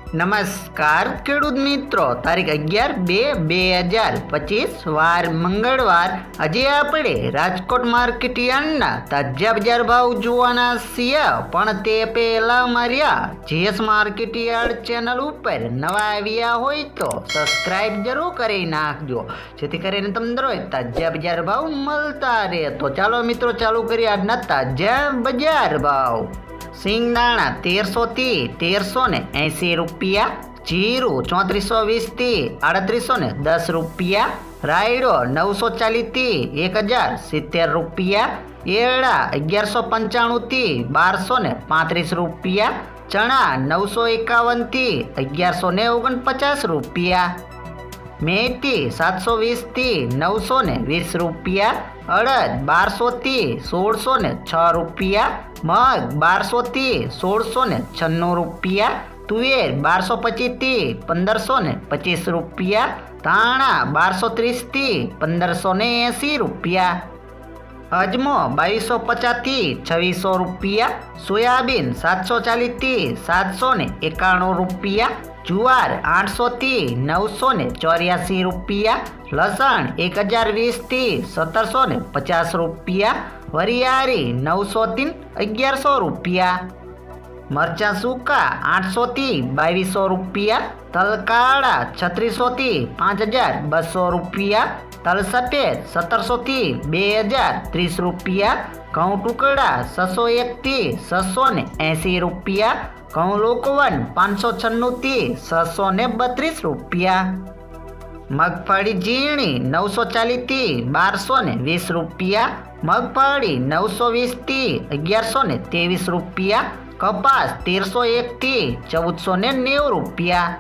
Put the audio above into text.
નમસ્કાર ખેડૂત મિત્રો, તારીખ 11/2/2025 વાર મંગળવાર. આજે આપણે રાજકોટ માર્કેટ યાર્ડના તાજા બજાર ભાવ જોવાના છીએ, પણ તે પહેલા માર્યા જીએસ માર્કેટ યાર્ડ ચેનલ ઉપર નવા આવ્યા હોય તો સબસ્ક્રાઇબ જરૂર કરી નાખજો, જેથી કરીને તમને દરરોજ તાજા બજાર ભાવ મળતા રહે. તો ચાલો મિત્રો, ચાલુ કરીએ આજના તાજા બજાર ભાવ. સિંગદાણા 1300 થી 1380 રૂપિયા, જીરું 3420 થી 3810 રૂપિયા, રાયડો 940 થી 1070 રૂપિયા, એરડા 1195 થી 1235 રૂપિયા, ચણા 951 થી 1149 રૂપિયા, મેથી 720 થી 920 રૂપિયા, અડદ 1200 થી 1606 રૂપિયા, મગ 1200 થી 1696 રૂપિયા, તુવેર 1225 થી 1525 રૂપિયા, ધાણા 1230 થી 1580 રૂપિયા, અજમો 2250 થી 2600 રૂપિયા, સોયાબીન 740 થી 791 રૂપિયા, જુવાર 800 થી 984 રૂપિયા, લસણ 1020 થી 1750 રૂપિયા, વરિયાળી 900 થી 1100 રૂપિયા, મરચાં સૂકા 800 થી 2200 રૂપિયા, તલ કાળા 3600 થી 5200 રૂપિયા, તલ સફેદ 1700 થી 2030 રૂપિયા, ઘઉં ટુકડા 601 થી 680 રૂપિયા, ઘઉં લોકવન 596 થી 632 રૂપિયા, મગફળી ઝીણી 940 થી 1220 રૂપિયા, મગફળી 920 થી 1123 રૂપિયા, કપાસ 1301 થી 1490 રૂપિયા.